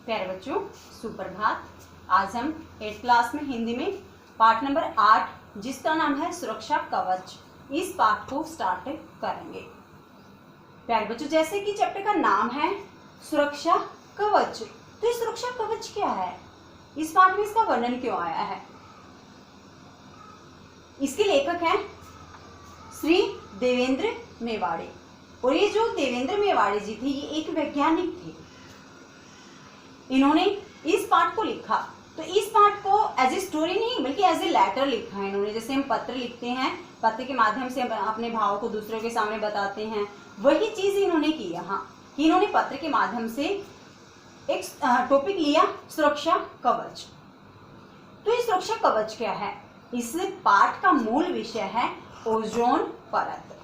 प्यारे बच्चों, सुप्रभात। आज हम 8th क्लास में हिंदी में पाठ नंबर 8 जिसका नाम है सुरक्षा कवच, इस पाठ को स्टार्ट करेंगे। प्यारे बच्चों, जैसे कि चैप्टर का नाम है सुरक्षा कवच, तो ये सुरक्षा कवच क्या है, इस पाठ में इसका वर्णन क्यों आया है। इसके लेखक हैं श्री देवेंद्र मेवाड़ी, और ये जो देवेंद्र मेवाड़ी जी थे ये एक वैज्ञानिक थे। इन्होंने इस पाठ को लिखा, तो इस पाठ को एज ए स्टोरी नहीं बल्कि एज ए लेटर लिखा है इन्होंने। जैसे हम पत्र लिखते हैं, पत्र के माध्यम से अपने भाव को दूसरों के सामने बताते हैं, वही चीज इन्होंने की यहाँ कि इन्होंने पत्र के माध्यम से एक टॉपिक लिया, सुरक्षा कवच। तो ये सुरक्षा कवच क्या है, इस पाठ का मूल विषय है ओजोन परत।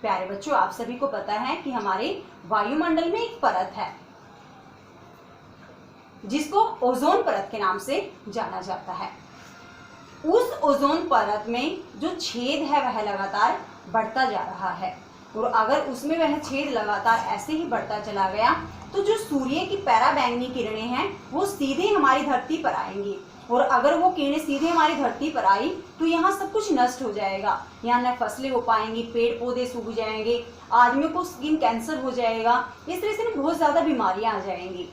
प्यारे बच्चों, आप सभी को पता है कि हमारे वायुमंडल में एक परत है जिसको ओजोन परत के नाम से जाना जाता है। उस ओजोन परत में जो छेद है वह लगातार बढ़ता जा रहा है, और अगर उसमें वह छेद लगातार ऐसे ही बढ़ता चला गया तो जो सूर्य की पराबैंगनी किरणें हैं वो सीधे हमारी धरती पर आएंगी, और अगर वो किरणें सीधे हमारी धरती पर आई तो यहाँ सब कुछ नष्ट हो जाएगा। यहाँ न फसलें हो पाएंगी, पेड़ पौधे सूख जाएंगे, आदमियों को स्किन कैंसर हो जाएगा, इस तरह से बहुत ज़्यादा बीमारियाँ आ जाएंगी।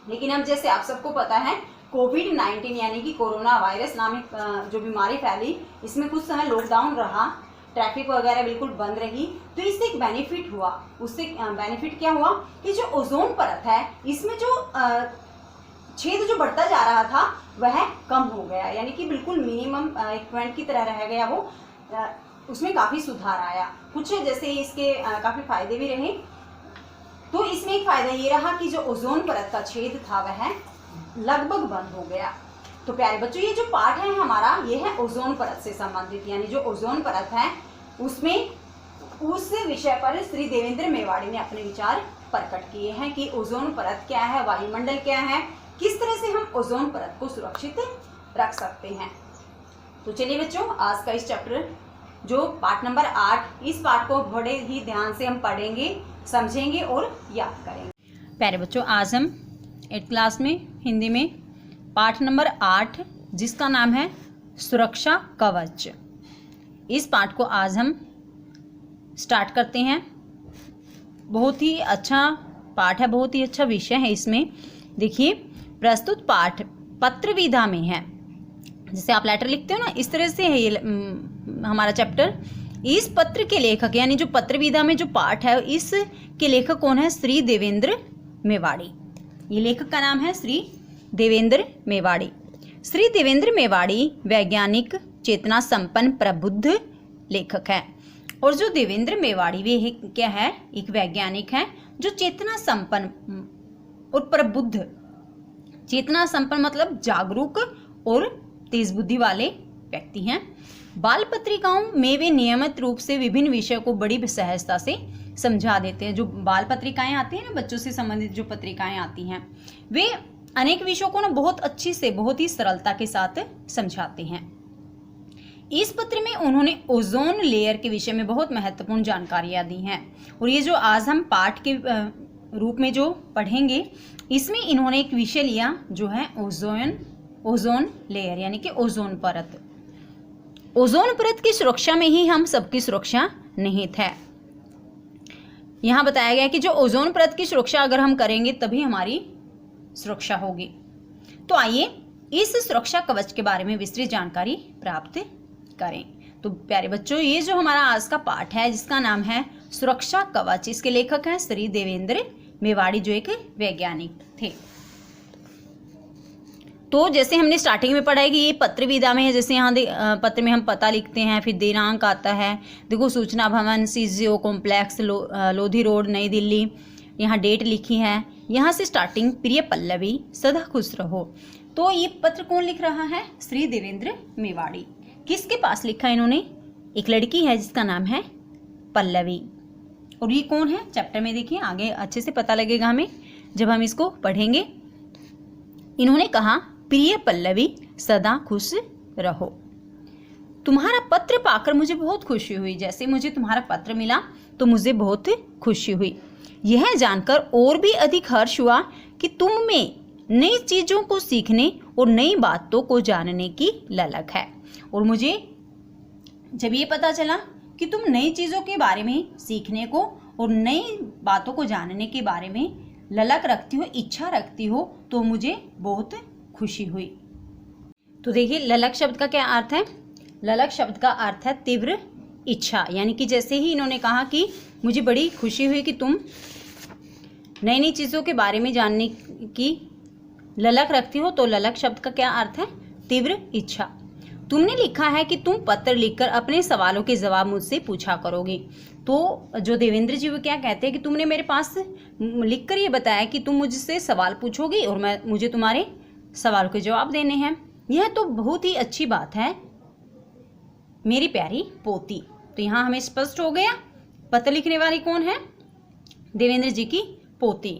लेकिन अब जैसे आप सबको पता है कोविड-19 यानी कि कोरोना वायरस नामक जो बीमारी फैली, इसमें कुछ समय लॉकडाउन रहा, ट्रैफिक वगैरह बिल्कुल बंद रही, तो इससे एक बेनिफिट हुआ। उससे बेनिफिट क्या हुआ कि जो ओजोन परत है इसमें जो छेद जो बढ़ता जा रहा था वह कम हो गया, यानी कि बिल्कुल मिनिमम एक पॉइंट की तरह रह गया वो। उसमें काफ़ी सुधार आया। कुछ जैसे इसके काफ़ी फायदे भी रहे। तो इसमें एक फायदा ये रहा कि जो ओजोन परत का छेद था वह लगभग बंद हो गया। तो प्यारे बच्चों, ये जो पाठ है हमारा ये है ओजोन परत से संबंधित, यानी जो ओजोन परत है उसमें उस विषय पर श्री देवेंद्र मेवाड़ी ने अपने विचार प्रकट किए हैं कि ओजोन परत क्या है, वायुमंडल क्या है, किस तरह से हम ओजोन परत को सुरक्षित रख सकते हैं। तो चलिए बच्चों, आज का इस चैप्टर जो पाठ नंबर 8, इस पाठ को बड़े ही ध्यान से हम पढ़ेंगे, समझेंगे और याद करेंगे। प्यारे बच्चों, आज हम 8th क्लास में हिंदी में पाठ नंबर 8 जिसका नाम है सुरक्षा कवच, इस पाठ को आज हम स्टार्ट करते हैं। बहुत ही अच्छा पाठ है, बहुत ही अच्छा विषय है। इसमें देखिए, प्रस्तुत पाठ पत्र विधा में है। जैसे आप लेटर लिखते हो ना, इस तरह से है ये हमारा चैप्टर। इस पत्र के लेखक यानी जो पत्र विधा में जो पाठ है इस के लेखक कौन है, श्री देवेंद्र मेवाड़ी। ये लेखक का नाम है श्री देवेंद्र मेवाड़ी। श्री देवेंद्र मेवाड़ी वैज्ञानिक, चेतना संपन्न, प्रबुद्ध लेखक है। और जो देवेंद्र मेवाड़ी वे क्या है, एक वैज्ञानिक है जो चेतना संपन्न और प्रबुद्ध। चेतना संपन्न मतलब जागरूक और तेज बुद्धि वाले व्यक्ति हैं। बाल पत्रिकाओं में वे नियमित रूप से विभिन्न विषयों को बड़ी सहजता से समझा देते हैं। जो बाल पत्रिकाएं आती हैं ना, बच्चों से संबंधित जो पत्रिकाएं आती हैं, वे अनेक विषयों को ना बहुत अच्छी से, बहुत ही सरलता के साथ समझाते हैं। इस पत्र में उन्होंने ओजोन लेयर के विषय में बहुत महत्वपूर्ण जानकारियां दी हैं, और ये जो आज हम पाठ के रूप में जो पढ़ेंगे इसमें इन्होंने एक विषय लिया जो है ओजोन लेयर यानी कि ओजोन परत। ओजोन परत की सुरक्षा में ही हम सबकी सुरक्षा निहित है। यहाँ बताया गया कि जो ओजोन परत की सुरक्षा अगर हम करेंगे तभी हमारी सुरक्षा होगी। तो आइए इस सुरक्षा कवच के बारे में विस्तृत जानकारी प्राप्त करें। तो प्यारे बच्चों, ये जो हमारा आज का पाठ है जिसका नाम है सुरक्षा कवच, इसके लेखक हैं श्री देवेंद्र मेवाड़ी जो एक वैज्ञानिक थे। तो जैसे हमने स्टार्टिंग में पढ़ा है कि ये पत्र विधा में है। जैसे यहाँ पत्र में हम पता लिखते हैं, फिर दिनांक आता है। देखो, सूचना भवन, सीजीओ कॉम्प्लेक्स, लोधी रोड, नई दिल्ली, यहाँ डेट लिखी है। यहाँ से स्टार्टिंग, प्रिय पल्लवी, सदा खुश रहो। तो ये पत्र कौन लिख रहा है, श्री देवेंद्र मेवाड़ी। किसके पास लिखा इन्होंने, एक लड़की है जिसका नाम है पल्लवी। और ये कौन है, चैप्टर में देखिए आगे अच्छे से पता लगेगा हमें जब हम इसको पढ़ेंगे। इन्होंने कहा, प्रिय पल्लवी, सदा खुश रहो। तुम्हारा पत्र पाकर मुझे बहुत खुशी हुई। जैसे मुझे तुम्हारा पत्र मिला तो मुझे बहुत खुशी हुई। यह जानकर और भी अधिक हर्ष हुआ कि तुम में नई चीज़ों को सीखने और नई बातों को जानने की ललक है। और मुझे जब ये पता चला कि तुम नई चीज़ों के बारे में सीखने को और नई बातों को जानने के बारे में ललक रखती हो, इच्छा रखती हो, तो मुझे बहुत खुशी हुई। तो देखिए ललक शब्द का क्या अर्थ है? ललक शब्द का अर्थ है तीव्र इच्छा, यानी कि जैसे ही इन्होंने कहा कि मुझे बड़ी खुशी हुई कि तुम नई नई चीज़ों के बारे में जानने की ललक रखती हो, तो ललक शब्द का क्या अर्थ है? तीव्र इच्छा। तुमने लिखा है कि तुम पत्र लिखकर अपने सवालों के जवाब मुझसे पूछा करोगे। तो जो देवेंद्र जी वो क्या कहते हैं कि तुमने मेरे पास लिखकर ये बताया कि तुम मुझसे सवाल पूछोगी और मुझे तुम्हारे सवालों के जवाब देने हैं। यह तो बहुत ही अच्छी बात है मेरी प्यारी पोती। तो यहाँ हमें स्पष्ट हो गया पत्र लिखने वाली कौन है? देवेंद्र जी की पोती।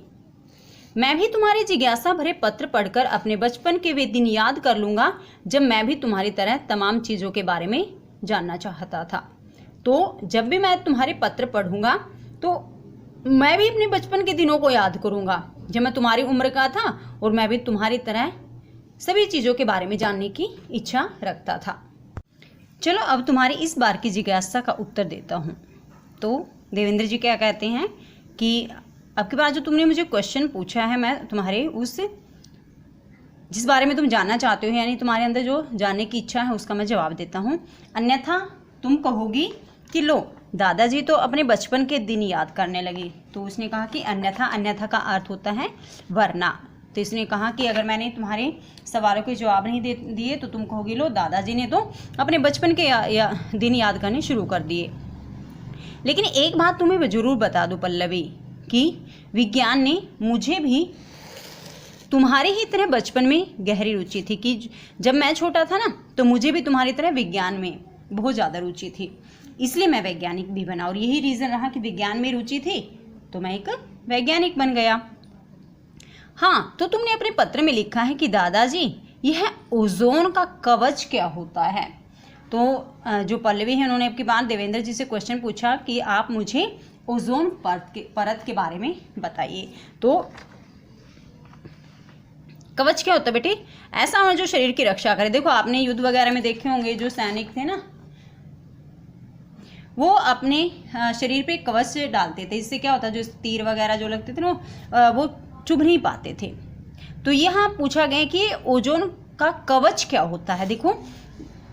मैं भी तुम्हारी जिज्ञासा भरे पत्र पढ़कर अपने बचपन के वे दिन याद कर लूंगा जब मैं भी तुम्हारी तरह तमाम चीज़ों के बारे में जानना चाहता था। तो जब भी मैं तुम्हारे पत्र पढ़ूंगा तो मैं भी अपने बचपन के दिनों को याद करूंगा जब मैं तुम्हारी उम्र का था और मैं भी तुम्हारी तरह सभी चीज़ों के बारे में जानने की इच्छा रखता था। चलो अब तुम्हारी इस बार की जिज्ञासा का उत्तर देता हूँ। तो देवेंद्र जी क्या कहते हैं कि अब की बार जो तुमने मुझे क्वेश्चन पूछा है, मैं तुम्हारे उस जिस बारे में तुम जानना चाहते हो, यानी तुम्हारे अंदर जो जानने की इच्छा है, उसका मैं जवाब देता हूँ। अन्यथा तुम कहोगी कि लो दादाजी तो अपने बचपन के दिन याद करने लगी। तो उसने कहा कि अन्यथा, अन्यथा का अर्थ होता है वरना। तो इसने कहा कि अगर मैंने तुम्हारे सवालों के जवाब नहीं दिए तो तुम कहोगी लो दादाजी ने तो अपने बचपन के दिन याद करने शुरू कर दिए। लेकिन एक बात तुम्हें जरूर बता दूं पल्लवी कि विज्ञान ने मुझे भी तुम्हारी ही तरह बचपन में गहरी रुचि थी, कि जब मैं छोटा था ना तो मुझे भी तुम्हारी तरह विज्ञान में बहुत ज़्यादा रुचि थी, इसलिए मैं वैज्ञानिक भी बना। और यही रीज़न रहा कि विज्ञान में रुचि थी तो मैं एक वैज्ञानिक बन गया। हाँ, तो तुमने अपने पत्र में लिखा है कि दादाजी यह ओजोन का कवच क्या होता है। तो जो पल्लवी है उन्होंने आपकी बात देवेंद्र जी से क्वेश्चन पूछा कि आप मुझे ओजोन परत के बारे में बताइए। तो कवच क्या होता है बेटे? ऐसा होना जो शरीर की रक्षा करे। देखो आपने युद्ध वगैरह में देखे होंगे जो सैनिक थे ना, वो अपने शरीर पे कवच डालते थे। इससे क्या होता है, जो तीर वगैरह जो लगते थे ना वो चुभ नहीं पाते थे। तो यहाँ पूछा गया कि ओजोन का कवच क्या होता है। देखो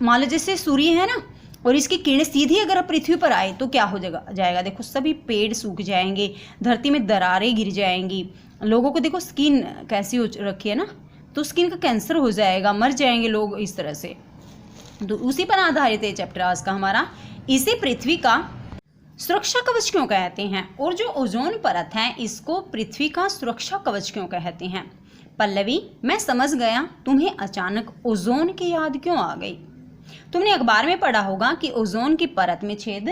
मान लो जैसे सूर्य है ना, और इसकी किरणें सीधी अगर पृथ्वी पर आए तो क्या हो जाएगा? देखो सभी पेड़ सूख जाएंगे, धरती में दरारें गिर जाएंगी, लोगों को देखो स्किन कैसी हो रखी है ना, तो स्किन का कैंसर हो जाएगा, मर जाएंगे लोग इस तरह से। तो उसी पर आधारित है चैप्टर आज का हमारा। इसे पृथ्वी का सुरक्षा कवच क्यों कहते हैं, और जो ओजोन परत है इसको पृथ्वी का सुरक्षा कवच क्यों कहते हैं? पल्लवी, मैं समझ गया तुम्हें अचानक ओजोन की याद क्यों आ गई। तुमने अखबार में पढ़ा होगा कि ओजोन की परत में छेद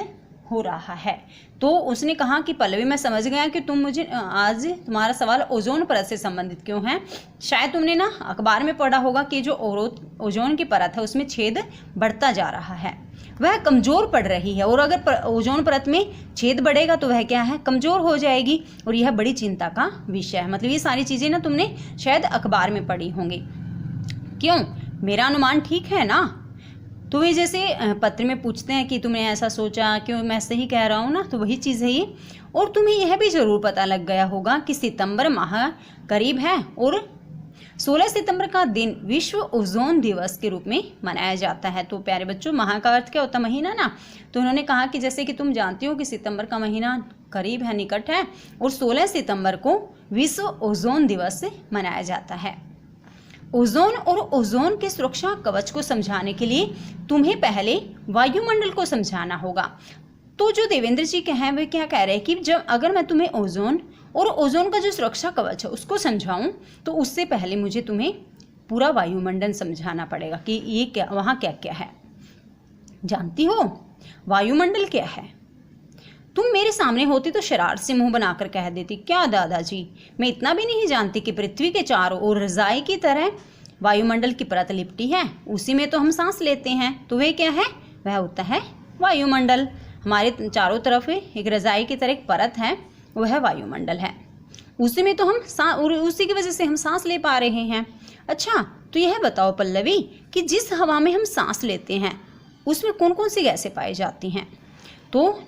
हो रहा है। तो उसने कहा कि पल्लवी मैं समझ गया कि तुम मुझे आज तुम्हारा सवाल ओजोन परत से संबंधित क्यों है। शायद तुमने ना अखबार में पढ़ा होगा कि जो ओजोन की परत है उसमें छेद बढ़ता जा रहा है, वह कमज़ोर पड़ रही है, और अगर ओजोन परत में छेद बढ़ेगा तो वह क्या है, कमज़ोर हो जाएगी, और यह बड़ी चिंता का विषय है। मतलब ये सारी चीज़ें ना तुमने शायद अखबार में पढ़ी होंगी। क्यों, मेरा अनुमान ठीक है ना? तो वे जैसे पत्र में पूछते हैं कि तुमने ऐसा सोचा क्यों, मैं सही कह रहा हूँ ना, तो वही चीज़ है ये। और तुम्हें यह भी ज़रूर पता लग गया होगा कि सितंबर माह करीब है और 16 सितंबर का दिन विश्व ओजोन दिवस के रूप में मनाया जाता है। तो प्यारे बच्चों, माह का अर्थ क्या होता है? महीना ना। तो उन्होंने कहा कि जैसे कि तुम जानती हो कि सितंबर का महीना करीब है, निकट है, और 16 सितंबर को विश्व ओजोन दिवस मनाया जाता है। ओजोन और ओजोन के सुरक्षा कवच को समझाने के लिए तुम्हें पहले वायुमंडल को समझाना होगा। तो जो देवेंद्र जी कहे वे क्या कह रहे हैं कि जब अगर मैं तुम्हें ओजोन और ओजोन का जो सुरक्षा कवच है उसको समझाऊं तो उससे पहले मुझे तुम्हें पूरा वायुमंडल समझाना पड़ेगा कि ये क्या, वहाँ क्या क्या है। जानती हो वायुमंडल क्या है? तुम मेरे सामने होती तो शरारत से मुंह बनाकर कह देती, क्या दादाजी, मैं इतना भी नहीं जानती कि पृथ्वी के चारों ओर रजाई की तरह वायुमंडल की परत लिपटी है, उसी में तो हम सांस लेते हैं। तो वह क्या है? वह होता है वायुमंडल। हमारे चारों तरफ एक रजाई की तरह एक परत है, वह वायुमंडल है। उसी में तो हम उसी की वजह से हम सांस ले पा रहे हैं। अच्छा, तो यह बताओ पल्लवी कि जिस हवा में हम सांस लेते हैं उसमें कौन कौन सी गैसें पाई जाती हैं? तो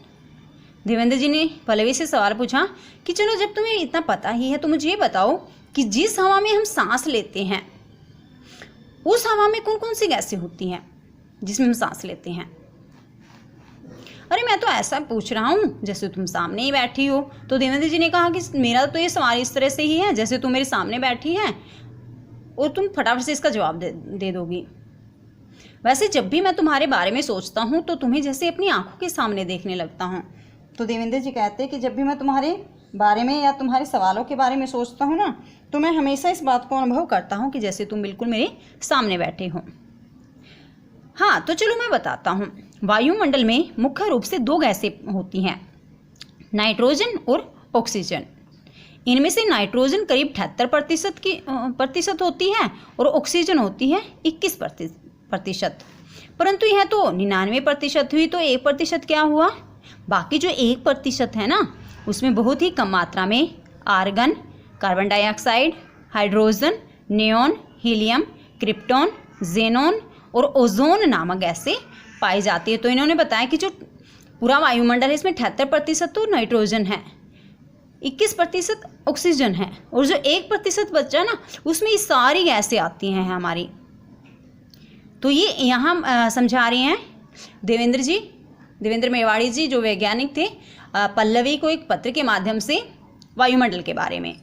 देवेंद्र जी ने पल्लवी से सवाल पूछा कि चलो जब तुम्हें इतना पता ही है तो मुझे ये बताओ कि जिस हवा में हम सांस लेते हैं उस हवा में कौन कौन सी गैसें होती हैं जिसमें हम सांस लेते हैं? अरे मैं तो ऐसा पूछ रहा हूँ जैसे तुम सामने ही बैठी हो। तो देवेंद्र जी ने कहा कि मेरा तो ये सवाल इस तरह से ही है जैसे तुम मेरे सामने बैठी है और तुम फटाफट से इसका जवाब दे दोगी। वैसे जब भी मैं तुम्हारे बारे में सोचता हूँ तो तुम्हें जैसे अपनी आंखों के सामने देखने लगता हूँ। तो देवेंद्र जी कहते हैं कि जब भी मैं तुम्हारे बारे में या तुम्हारे सवालों के बारे में सोचता हूँ ना, तो मैं हमेशा इस बात को अनुभव करता हूँ कि जैसे तुम बिल्कुल मेरे सामने बैठे हो। हाँ, तो चलो मैं बताता हूँ। वायुमंडल में मुख्य रूप से 2 गैसें होती हैं, नाइट्रोजन और ऑक्सीजन। इनमें से नाइट्रोजन करीब 78% होती है और ऑक्सीजन होती है 21%। परंतु यह तो 99% हुई, तो 1% क्या हुआ? बाकी जो 1% है ना, उसमें बहुत ही कम मात्रा में argon, carbon dioxide, hydrogen, neon, helium, krypton, xenon और ओजोन नामक गैसें पाई जाती है। तो इन्होंने बताया कि जो पूरा वायुमंडल है इसमें 78% तो नाइट्रोजन है, 21% ऑक्सीजन है और जो 1% बचा ना उसमें ये सारी गैसें आती हैं हमारी। तो ये यहाँ समझा रहे हैं देवेंद्र मेवाड़ी जी जो वैज्ञानिक थे, पल्लवी को एक पत्र के माध्यम से वायुमंडल के बारे में।